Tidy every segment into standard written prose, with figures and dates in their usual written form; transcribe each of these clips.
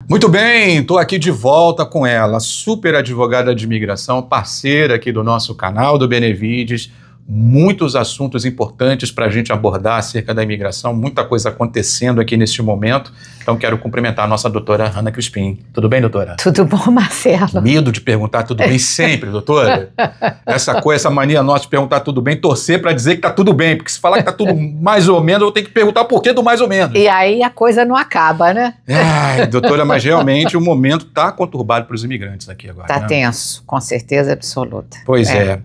Muito bem, estou aqui de volta com ela, super advogada de imigração, parceira aqui do nosso canal do Benevides. Muitos assuntos importantes para a gente abordar acerca da imigração, muita coisa acontecendo aqui neste momento. Então quero cumprimentar a nossa doutora Ana Crispim. Tudo bem, doutora? Tudo bom, Marcelo? Medo de perguntar tudo bem sempre, doutora. Essa mania nossa de perguntar tudo bem, torcer para dizer que está tudo bem, porque se falar que está tudo mais ou menos, eu tenho que perguntar o porquê do mais ou menos. E aí a coisa não acaba, né? Ai, doutora, mas realmente o momento está conturbado para os imigrantes aqui agora. Está né? tenso, com certeza absoluta. Pois é.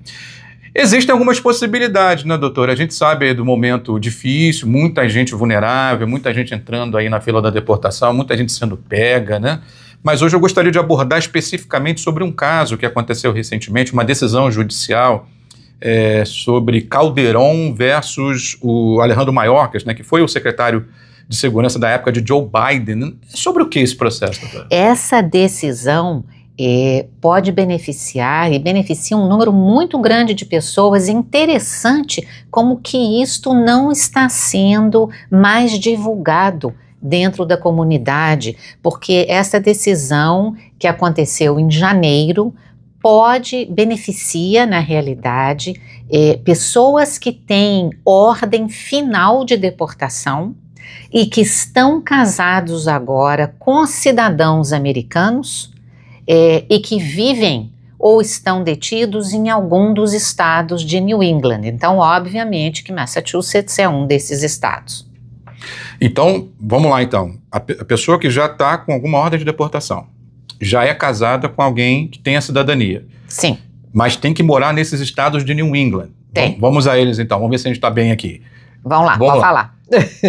Existem algumas possibilidades, né, doutora? A gente sabe aí do momento difícil, muita gente vulnerável, muita gente entrando aí na fila da deportação, muita gente sendo pega, né? Mas hoje eu gostaria de abordar especificamente sobre um caso que aconteceu recentemente, uma decisão judicial sobre Calderón versus o Alejandro Mayorkas, né, que foi o secretário de segurança da época de Joe Biden. Sobre o que esse processo, doutora? Essa decisão pode beneficiar e beneficia um número muito grande de pessoas. Interessante como que isto não está sendo mais divulgado dentro da comunidade, porque essa decisão que aconteceu em janeiro beneficia, na realidade, pessoas que têm ordem final de deportação e que estão casados agora com cidadãos americanos e que vivem ou estão detidos em algum dos estados de New England. Então, obviamente que Massachusetts é um desses estados. Então, vamos lá então. A pessoa que já está com alguma ordem de deportação, já é casada com alguém que tem a cidadania. Sim. Mas tem que morar nesses estados de New England. Tem. Vamos a eles então, vamos ver se a gente está bem aqui. Vamos lá, pode falar.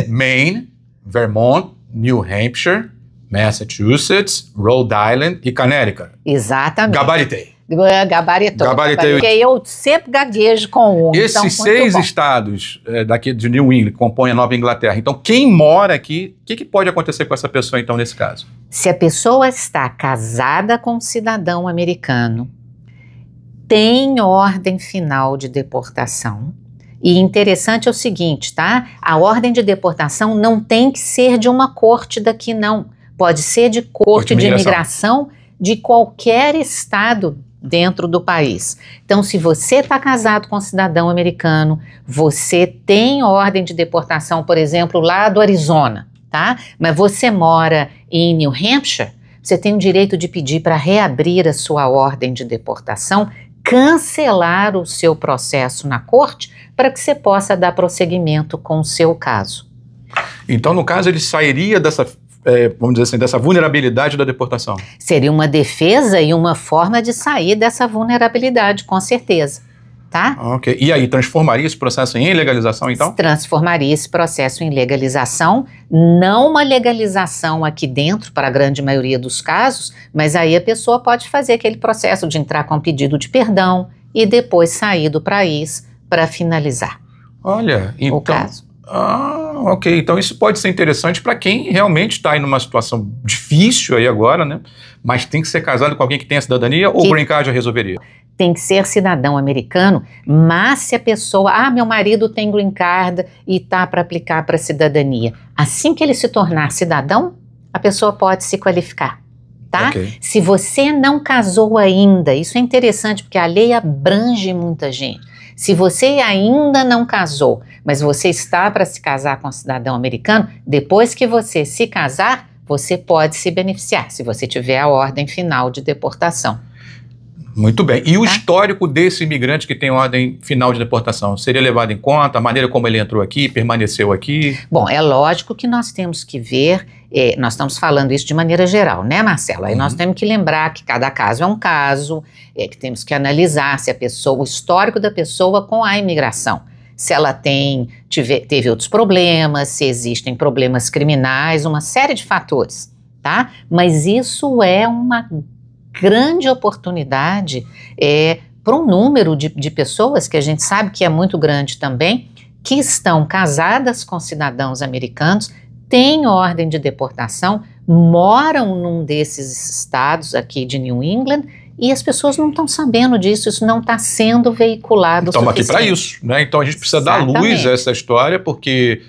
Maine, Vermont, New Hampshire, Massachusetts, Rhode Island e Connecticut. Exatamente. Gabaritei. Gabaritei. Porque eu sempre gaguejo com Esses então, 6 estados daqui de New England compõem a Nova Inglaterra. Então, quem mora aqui, o que pode acontecer com essa pessoa, então, nesse caso? Se a pessoa está casada com um cidadão americano, tem ordem final de deportação. E interessante é o seguinte, tá? A ordem de deportação não tem que ser de uma corte daqui, não. Pode ser de corte de imigração de qualquer estado dentro do país. Então, se você está casado com um cidadão americano, você tem ordem de deportação, por exemplo, lá do Arizona, tá? Mas você mora em New Hampshire, você tem o direito de pedir para reabrir a sua ordem de deportação, cancelar o seu processo na corte para que você possa dar prosseguimento com o seu caso. Então, no caso, ele sairia dessa, vamos dizer assim, dessa vulnerabilidade da deportação? Seria uma defesa e uma forma de sair dessa vulnerabilidade, com certeza, tá? Ok. E aí, transformaria esse processo em legalização, então? Transformaria esse processo em legalização, não uma legalização aqui dentro, para a grande maioria dos casos, mas aí a pessoa pode fazer aquele processo de entrar com um pedido de perdão e depois sair do país para finalizar. Olha, então, o caso. Ok. Então isso pode ser interessante para quem realmente está aí numa situação difícil aí agora, né? Mas tem que ser casado com alguém que tem a cidadania ou o green card já resolveria? Tem que ser cidadão americano, mas se a pessoa, meu marido tem green card e está para aplicar para cidadania. Assim que ele se tornar cidadão, a pessoa pode se qualificar, tá? Okay. Se você não casou ainda, isso é interessante porque a lei abrange muita gente. Se você ainda não casou, mas você está para se casar com um cidadão americano, depois que você se casar, você pode se beneficiar, se você tiver a ordem final de deportação. Muito bem. E o histórico desse imigrante que tem ordem final de deportação seria levado em conta? A maneira como ele entrou aqui, permaneceu aqui? Bom, é lógico que nós temos que ver, nós estamos falando isso de maneira geral, né, Marcelo? Aí nós temos que lembrar que cada caso é um caso, que temos que analisar se a pessoa, o histórico da pessoa com a imigração. Se ela teve outros problemas, se existem problemas criminais, uma série de fatores, tá? Mas isso é uma grande oportunidade para um número de pessoas que a gente sabe que é muito grande também, que estão casadas com cidadãos americanos, têm ordem de deportação, moram num desses estados aqui de New England e as pessoas não estão sabendo disso, isso não está sendo veiculado. Estamos aqui para isso, né? Então a gente precisa dar luz a essa história, porque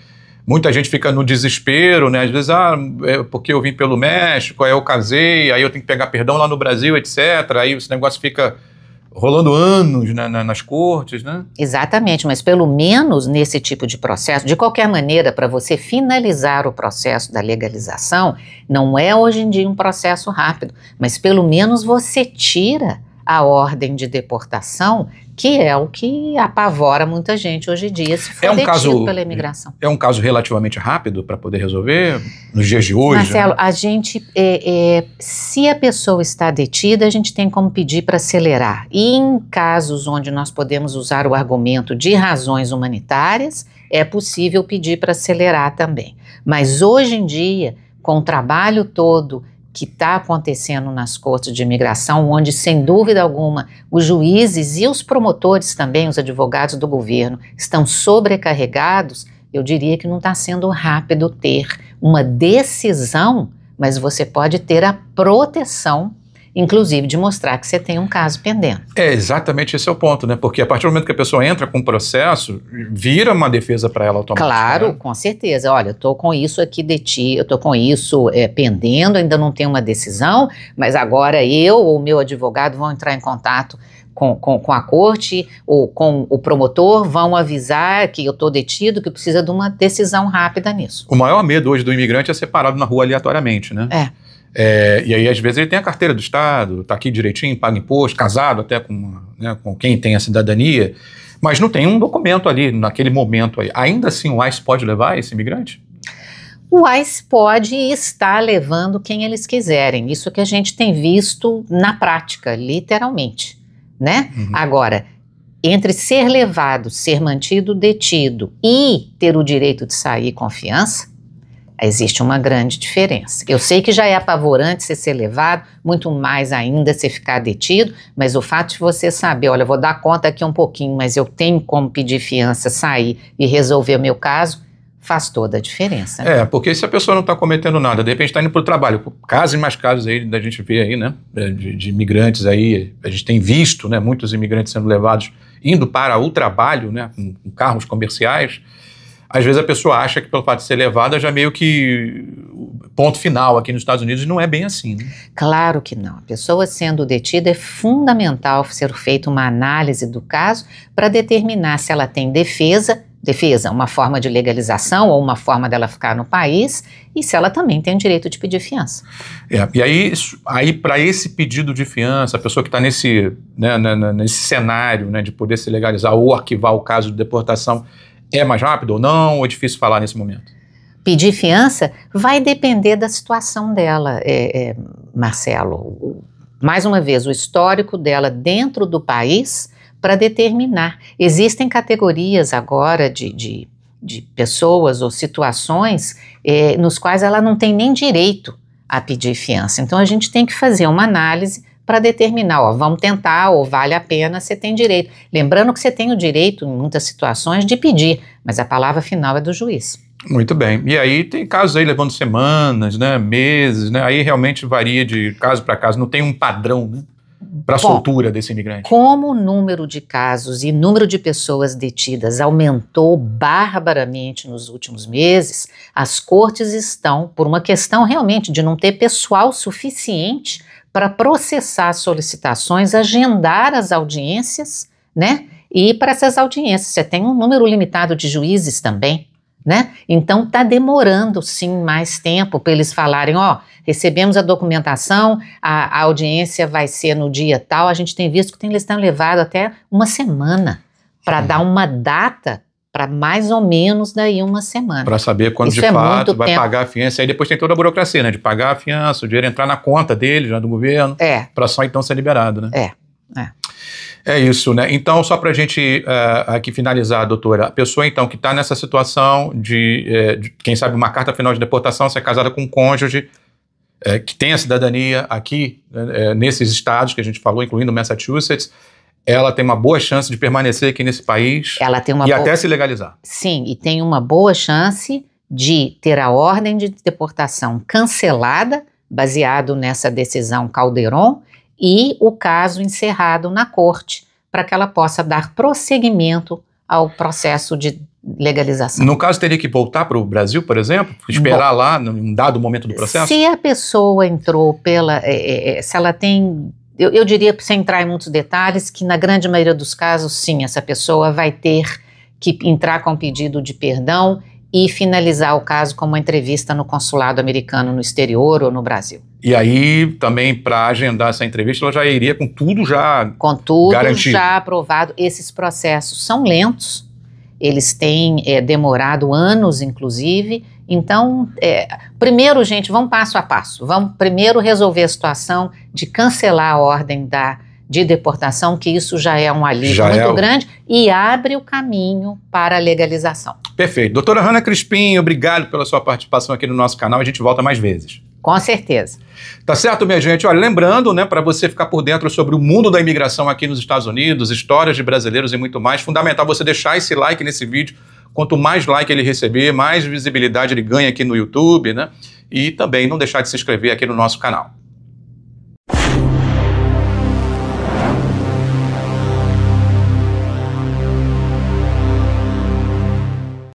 Muita gente fica no desespero, né? Às vezes, é porque eu vim pelo México, aí eu casei, aí eu tenho que pegar perdão lá no Brasil, etc. Aí esse negócio fica rolando anos nas cortes, né? Exatamente, mas pelo menos nesse tipo de processo, de qualquer maneira, para você finalizar o processo da legalização, não é hoje em dia um processo rápido, mas pelo menos você tira a ordem de deportação, que é o que apavora muita gente hoje em dia, se for detido pela imigração. É um caso relativamente rápido para poder resolver nos dias de hoje? Marcelo, né? a gente, se a pessoa está detida, a gente tem como pedir para acelerar. E em casos onde nós podemos usar o argumento de razões humanitárias, é possível pedir para acelerar também. Mas hoje em dia, com o trabalho todo que está acontecendo nas cortes de imigração, onde, sem dúvida alguma, os juízes e os promotores também, os advogados do governo, estão sobrecarregados, eu diria que não está sendo rápido ter uma decisão, mas você pode ter a proteção, inclusive de mostrar que você tem um caso pendente. Exatamente esse é o ponto, né? Porque a partir do momento que a pessoa entra com o processo, vira uma defesa para ela automaticamente. Claro, né? Com certeza. Olha, eu estou com isso aqui eu estou com isso pendendo, ainda não tenho uma decisão, mas agora eu ou o meu advogado vão entrar em contato com a corte ou com o promotor, vão avisar que eu estou detido, que precisa de uma decisão rápida nisso. O maior medo hoje do imigrante é ser parado na rua aleatoriamente, né? E aí, às vezes, ele tem a carteira do Estado, está aqui direitinho, paga imposto, casado até com quem tem a cidadania, mas não tem um documento ali, naquele momento aí. Ainda assim, o ICE pode levar esse imigrante? O ICE pode estar levando quem eles quiserem. Isso que a gente tem visto na prática, literalmente, né? Uhum. Agora, entre ser levado, ser mantido detido e ter o direito de sair com fiança, existe uma grande diferença. Eu sei que já é apavorante você ser levado, muito mais ainda você ficar detido, mas o fato de você saber, olha, eu vou dar conta aqui um pouquinho, mas eu tenho como pedir fiança, sair e resolver o meu caso, faz toda a diferença. Né? Porque se a pessoa não está cometendo nada, de repente está indo para o trabalho, casos e mais casos aí da gente vê aí, né, de imigrantes aí, a gente tem visto, né, muitos imigrantes sendo levados, indo para o trabalho, né, com carros comerciais. Às vezes a pessoa acha que pelo fato de ser levada já meio que ponto final aqui nos Estados Unidos, não é bem assim, né? Claro que não. A pessoa sendo detida é fundamental ser feita uma análise do caso para determinar se ela tem defesa, uma forma de legalização ou uma forma dela ficar no país, e se ela também tem o direito de pedir fiança. E aí para esse pedido de fiança, a pessoa que está nesse cenário, né, de poder se legalizar ou arquivar o caso de deportação, é mais rápido ou não? Ou é difícil falar nesse momento? Pedir fiança vai depender da situação dela, Marcelo. Mais uma vez, o histórico dela dentro do país para determinar. Existem categorias agora de pessoas ou situações nos quais ela não tem nem direito a pedir fiança. Então, a gente tem que fazer uma análise para determinar, vamos tentar, ou vale a pena, você tem direito. Lembrando que você tem o direito, em muitas situações, de pedir, mas a palavra final é do juiz. Muito bem. E aí tem casos aí levando semanas, né, meses, né, aí realmente varia de caso para caso, não tem um padrão, né, para a soltura desse imigrante. Como o número de casos e número de pessoas detidas aumentou barbaramente nos últimos meses, as cortes estão, por uma questão realmente de não ter pessoal suficiente para processar as solicitações, agendar as audiências, né? E para essas audiências você tem um número limitado de juízes também, né? Então está demorando sim mais tempo para eles falarem, recebemos a documentação, a audiência vai ser no dia tal. A gente tem visto que eles estão levado até uma semana para dar uma data para mais ou menos daí uma semana. Para saber quando de fato vai pagar a fiança. Aí depois tem toda a burocracia, né? De pagar a fiança, o dinheiro entrar na conta dele, já do governo, para só então ser liberado, né? É isso, né? Então, só para a gente aqui finalizar, doutora, a pessoa então que está nessa situação de, quem sabe, uma carta final de deportação, ser casada com um cônjuge que tem a cidadania aqui, nesses estados que a gente falou, incluindo Massachusetts, ela tem uma boa chance de permanecer aqui nesse país até se legalizar. Sim, e tem uma boa chance de ter a ordem de deportação cancelada, baseado nessa decisão Calderon, e o caso encerrado na corte, para que ela possa dar prosseguimento ao processo de legalização. No caso, teria que voltar para o Brasil, por exemplo? Esperar lá, num dado momento do processo? Se a pessoa entrou se ela tem... Eu diria, sem entrar em muitos detalhes, que na grande maioria dos casos, sim, essa pessoa vai ter que entrar com pedido de perdão e finalizar o caso com uma entrevista no consulado americano no exterior ou no Brasil. E aí, também, para agendar essa entrevista, ela já iria com tudo já com tudo garantido. Já aprovado. Esses processos são lentos, eles têm demorado anos, inclusive. Então, primeiro, gente, vamos passo a passo. Vamos primeiro resolver a situação de cancelar a ordem de deportação, que isso já é um alívio muito grande e abre o caminho para a legalização. Perfeito. Doutora Hanna Crispim, obrigado pela sua participação aqui no nosso canal. A gente volta mais vezes. Com certeza. Tá certo, minha gente? Olha, lembrando, né, para você ficar por dentro sobre o mundo da imigração aqui nos Estados Unidos, histórias de brasileiros e muito mais, fundamental você deixar esse like nesse vídeo. Quanto mais like ele receber, mais visibilidade ele ganha aqui no YouTube, né? E também não deixar de se inscrever aqui no nosso canal.